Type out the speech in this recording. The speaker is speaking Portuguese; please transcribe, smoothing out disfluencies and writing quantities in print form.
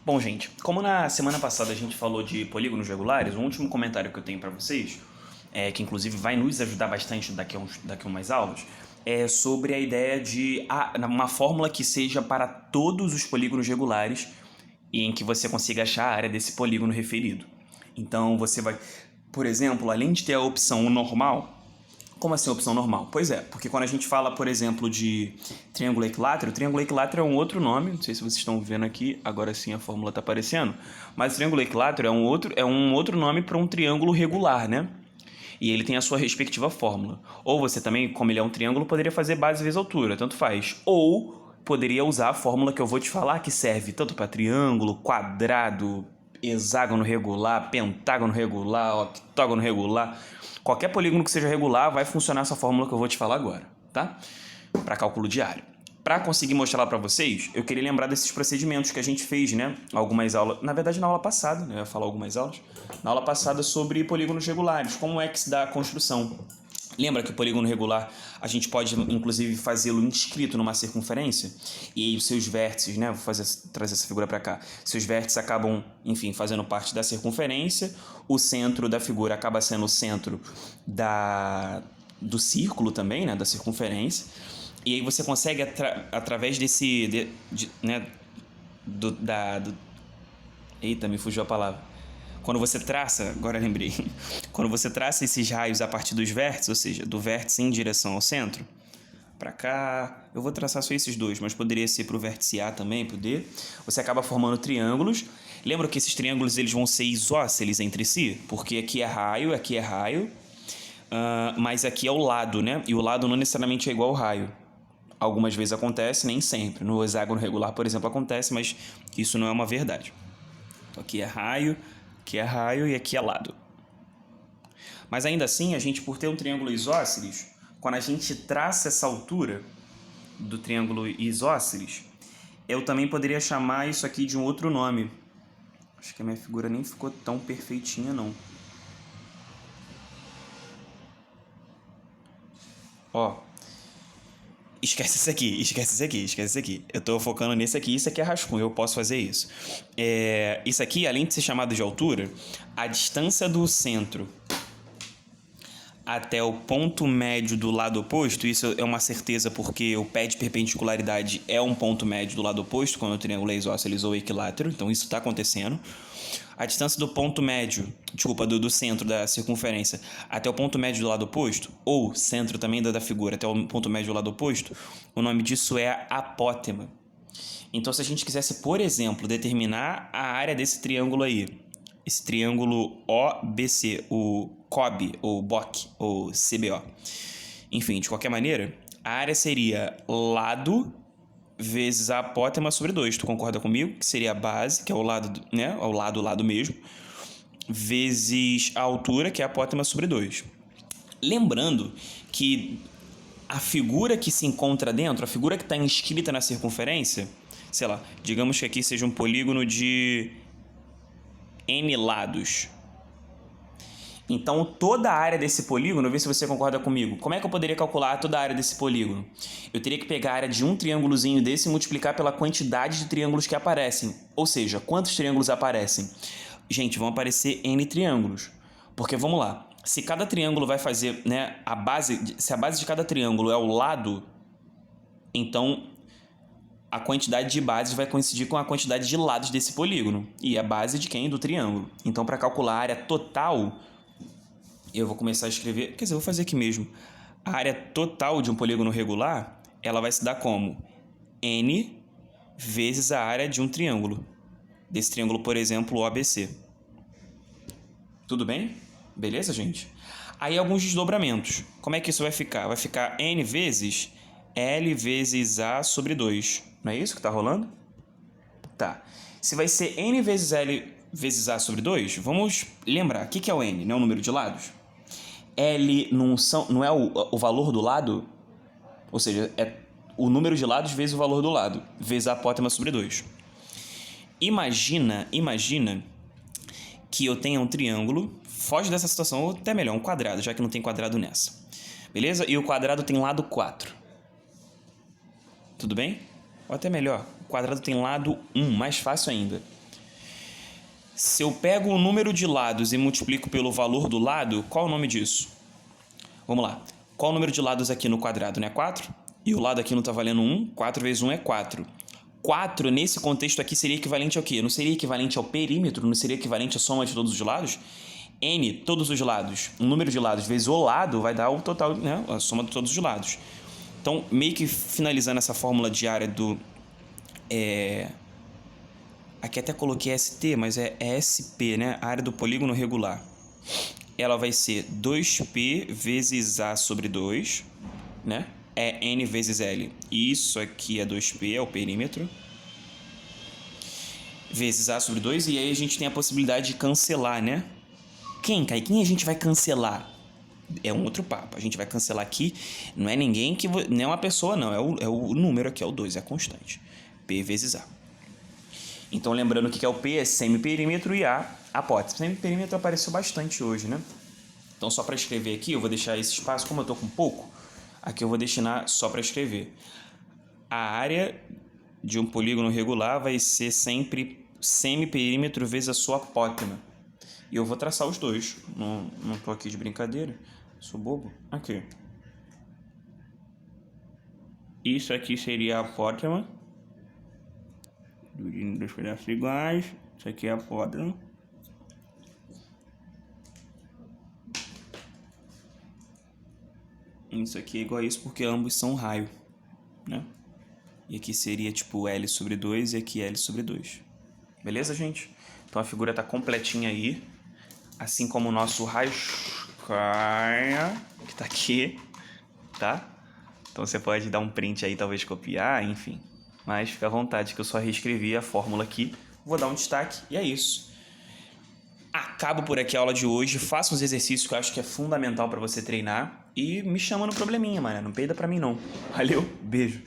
Bom, gente, como na semana passada a gente falou de polígonos regulares, o último comentário que eu tenho para vocês, que inclusive vai nos ajudar bastante daqui a umas aulas, é sobre a ideia de uma fórmula que seja para todos os polígonos regulares e em que você consiga achar a área desse polígono referido. Então você vai, por exemplo, além de ter a opção normal. Como assim opção normal? Pois é, porque quando a gente fala, por exemplo, de triângulo equilátero, o triângulo equilátero é um outro nome, não sei se vocês estão vendo aqui, agora sim a fórmula está aparecendo, mas o triângulo equilátero é um outro nome para um triângulo regular, né? E ele tem a sua respectiva fórmula. Ou você também, como ele é um triângulo, poderia fazer base vezes altura, tanto faz. Ou poderia usar a fórmula que eu vou te falar, que serve tanto para triângulo, quadrado, hexágono regular, pentágono regular, octógono regular. Qualquer polígono que seja regular vai funcionar essa fórmula que eu vou te falar agora, tá? Para cálculo diário. Para conseguir mostrar para vocês, eu queria lembrar desses procedimentos que a gente fez, né? Algumas aulas, na verdade na aula passada, né? Eu ia falar algumas aulas. Na aula passada sobre polígonos regulares, como é que se dá a construção. Lembra que o polígono regular a gente pode inclusive fazê-lo inscrito numa circunferência? E aí os seus vértices, né? Vou trazer essa figura para cá. Seus vértices acabam, enfim, fazendo parte da circunferência. O centro da figura acaba sendo o centro do círculo também, né? Da circunferência. E aí você consegue, através né? Eita, me fugiu a palavra. Quando você traça, agora lembrei, quando você traça esses raios a partir dos vértices, ou seja, do vértice em direção ao centro, para cá, eu vou traçar só esses dois, mas poderia ser para o vértice A também, para o D, você acaba formando triângulos. Lembra que esses triângulos eles vão ser isósceles entre si? Porque aqui é raio, mas aqui é o lado, né? E o lado não necessariamente é igual ao raio. Algumas vezes acontece, nem sempre. No hexágono regular, por exemplo, acontece, mas isso não é uma verdade. Então, aqui é raio e aqui é lado. Mas ainda assim, a gente, por ter um triângulo isósceles, quando a gente traça essa altura do triângulo isósceles, eu também poderia chamar isso aqui de um outro nome. Acho que a minha figura nem ficou tão perfeitinha, não. Ó, esquece isso aqui. Eu tô focando nesse aqui, isso aqui é rascunho, eu posso fazer isso. Isso aqui, além de ser chamado de altura, a distância do centro até o ponto médio do lado oposto, isso é uma certeza porque o pé de perpendicularidade é um ponto médio do lado oposto, quando o triângulo é isósceles ou equilátero, então isso está acontecendo. A distância do ponto médio, do centro da circunferência até o ponto médio do lado oposto, ou centro também da figura até o ponto médio do lado oposto, o nome disso é apótema. Então, se a gente quisesse, por exemplo, determinar a área desse triângulo aí, esse triângulo OBC, o COB, ou BOC, ou CBO. Enfim, de qualquer maneira, a área seria lado vezes a apótema sobre 2. Tu concorda comigo? Que seria a base, que é o lado, né? O lado mesmo, vezes a altura, que é a apótema sobre 2. Lembrando que a figura que se encontra dentro, a figura que está inscrita na circunferência, sei lá, digamos que aqui seja um polígono de N lados. Então, toda a área desse polígono, vê se você concorda comigo. Como é que eu poderia calcular toda a área desse polígono? Eu teria que pegar a área de um triângulozinho desse e multiplicar pela quantidade de triângulos que aparecem. Ou seja, quantos triângulos aparecem? Gente, vão aparecer N triângulos. Porque, vamos lá, se cada triângulo vai fazer, né, se a base de cada triângulo é o lado, então a quantidade de bases vai coincidir com a quantidade de lados desse polígono. E a base de quem? Do triângulo. Então, para calcular a área total, eu vou começar a escrever... Quer dizer, eu vou fazer aqui mesmo. A área total de um polígono regular, ela vai se dar como N vezes a área de um triângulo. Desse triângulo, por exemplo, o ABC. Tudo bem? Beleza, gente? Aí, alguns desdobramentos. Como é que isso vai ficar? Vai ficar N vezes L vezes A sobre 2. Não é isso que está rolando? Tá. Se vai ser N vezes L vezes A sobre 2, vamos lembrar. O que é o N? Não é o número de lados? L não é o valor do lado? Ou seja, é o número de lados vezes o valor do lado, vezes a apótema sobre 2. Imagina que eu tenha um triângulo, foge dessa situação, ou até melhor, um quadrado, já que não tem quadrado nessa. Beleza? E o quadrado tem lado 4. Tudo bem? Ou até melhor, o quadrado tem lado 1, mais fácil ainda. Se eu pego o número de lados e multiplico pelo valor do lado, qual é o nome disso? Vamos lá. Qual o número de lados aqui no quadrado, né? 4? E o lado aqui não está valendo 1. 4 vezes 1 é 4. 4, nesse contexto aqui, seria equivalente ao quê? Não seria equivalente ao perímetro? Não seria equivalente à soma de todos os lados? N, todos os lados. O número de lados vezes o lado vai dar o total, né? A soma de todos os lados. Então, meio que finalizando essa fórmula de área do... Aqui até coloquei ST, mas é SP, né? A área do polígono regular. Ela vai ser 2P vezes A sobre 2, né? É N vezes L. Isso aqui é 2P, é o perímetro. Vezes A sobre 2. E aí a gente tem a possibilidade de cancelar, né? Quem, Kai? Quem a gente vai cancelar? É um outro papo. A gente vai cancelar aqui. Não é ninguém que... Não é uma pessoa, não. É o número aqui, é o 2, é a constante. P vezes A. Então, lembrando que é o P é semiperímetro e A, apótese. Semiperímetro apareceu bastante hoje, né? Então, só para escrever aqui, eu vou deixar esse espaço, como eu estou com pouco, aqui eu vou destinar só para escrever. A área de um polígono regular vai ser sempre semiperímetro vezes a sua apótema. E eu vou traçar os dois. Não estou aqui de brincadeira. Sou bobo. Aqui. Isso aqui seria a apótema. Dividindo dois pedaços iguais. Isso aqui é a apótema. Isso aqui é igual a isso porque ambos são raio, né? E aqui seria tipo L sobre 2 e aqui L sobre 2. Beleza, gente? Então a figura tá completinha aí. Assim como o nosso raio que tá aqui, tá? Então você pode dar um print aí, talvez copiar, enfim. Mas fica à vontade que eu só reescrevi a fórmula aqui. Vou dar um destaque e é isso. Acabo por aqui a aula de hoje. Faça uns exercícios que eu acho que é fundamental para você treinar. E me chama no probleminha, mano. Não peida pra mim, não. Valeu, beijo.